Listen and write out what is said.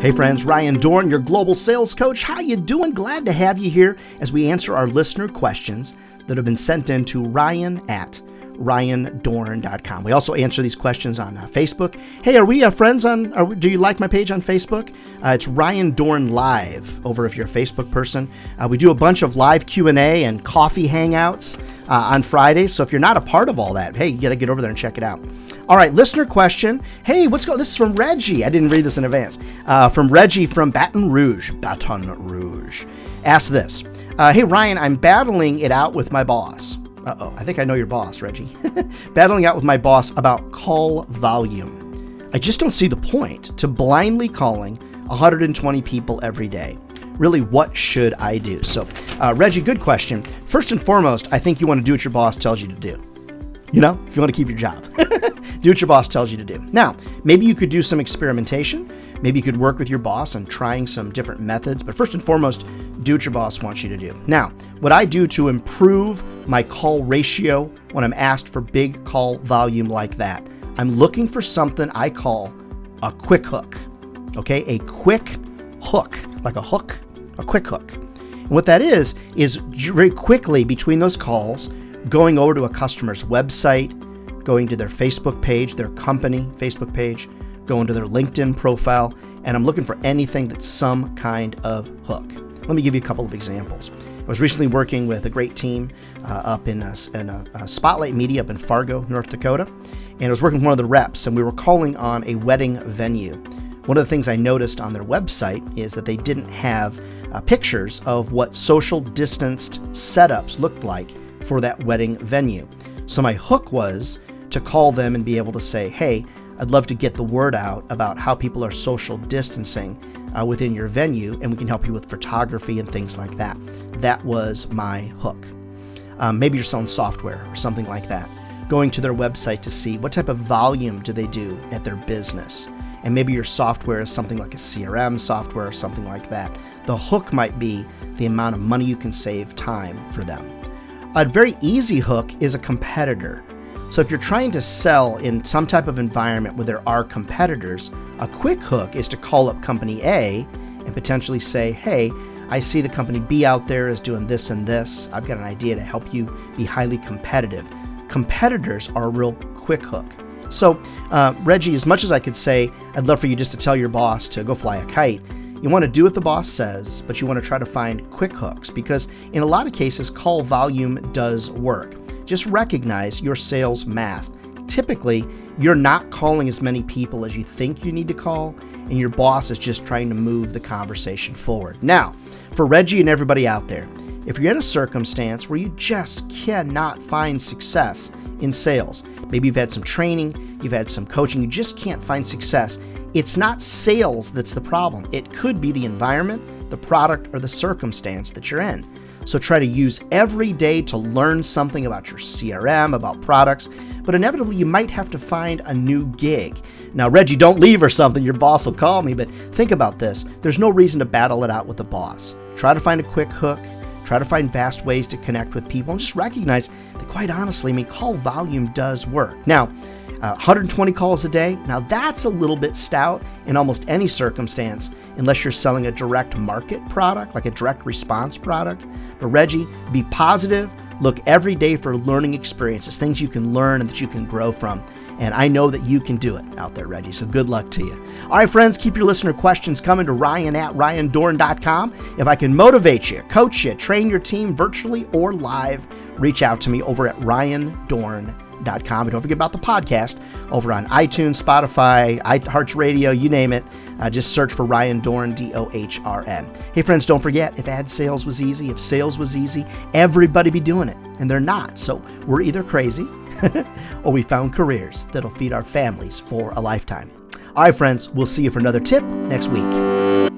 Hey friends, Ryan Dohrn, your global sales coach. How you doing? Glad to have you here as we answer our listener questions that have been sent in to ryan@ryandohrn.com. We also answer these questions on Facebook. Hey, are we friends on, do you like my page on Facebook? It's Ryan Dohrn Live over if you're a Facebook person. We do a bunch of live Q&A and coffee hangouts on Fridays. So if you're not a part of all that, hey, you got to get over there and check it out. All right, listener question. Hey, this is from Reggie. I didn't read this in advance. From Reggie from Baton Rouge. Ask this. Hey, Ryan, I'm battling it out with my boss. I think I know your boss, Reggie. Battling out with my boss about call volume. I just don't see the point to blindly calling 120 people every day. Really, what should I do? So, Reggie, good question. First and foremost, I think you want to do what your boss tells you to do. You know, if you want to keep your job, do what your boss tells you to do. Now, maybe you could do some experimentation. Maybe you could work with your boss on trying some different methods. But first and foremost, do what your boss wants you to do. Now, what I do to improve my call ratio when I'm asked for big call volume like that, I'm looking for something I call a quick hook. Okay, a quick hook, like a hook, a quick hook. And what that is very quickly between those calls, going over to a customer's website, going to their Facebook page, their company Facebook page, going to their LinkedIn profile, and I'm looking for anything that's some kind of hook. Let me give you a couple of examples. I was recently working with a great team up in a Spotlight Media up in Fargo, North Dakota, and I was working with one of the reps, and we were calling on a wedding venue. One of the things I noticed on their website is that they didn't have pictures of what social distanced setups looked like for that wedding venue. So my hook was to call them and be able to say, hey, I'd love to get the word out about how people are social distancing within your venue, and we can help you with photography and things like that. That was my hook. Maybe you're selling software or something like that. Going to their website to see what type of volume do they do at their business. And maybe your software is something like a CRM software or something like that. The hook might be the amount of money you can save time for them. A very easy hook is a competitor. So if you're trying to sell in some type of environment where there are competitors, a quick hook is to call up company A and potentially say, hey, I see the company B out there is doing this and this. I've got an idea to help you be highly competitive. Competitors are a real quick hook. So, Reggie, as much as I could say, I'd love for you just to tell your boss to go fly a kite, you want to do what the boss says, but you want to try to find quick hooks because in a lot of cases, call volume does work. Just recognize your sales math. Typically, you're not calling as many people as you think you need to call, and your boss is just trying to move the conversation forward. Now, for Reggie and everybody out there, if you're in a circumstance where you just cannot find success in sales, maybe you've had some training, you've had some coaching, you just can't find success, it's not sales that's the problem. It could be the environment, the product, or the circumstance that you're in. So try to use every day to learn something about your CRM, about products, but inevitably you might have to find a new gig. Now, Reggie, don't leave or something. Your boss will call me, but think about this. There's no reason to battle it out with the boss. Try to find a quick hook. Try to find fast ways to connect with people and just recognize that, quite honestly, call volume does work. Now, 120 calls a day. Now that's a little bit stout in almost any circumstance, unless you're selling a direct market product, like a direct response product. But Reggie, be positive. Look every day for learning experiences, things you can learn and that you can grow from. And I know that you can do it out there, Reggie. So good luck to you. All right, friends, keep your listener questions coming to ryan@ryandohrn.com. If I can motivate you, coach you, train your team virtually or live, reach out to me over at ryandohrn.com. And don't forget about the podcast over on iTunes, Spotify, iHeartRadio, you name it. Just search for Ryan Dohrn, Dohrn. Hey, friends, don't forget, if ad sales was easy, if sales was easy, everybody be doing it. And they're not. So we're either crazy or we found careers that'll feed our families for a lifetime. All right, friends, we'll see you for another tip next week.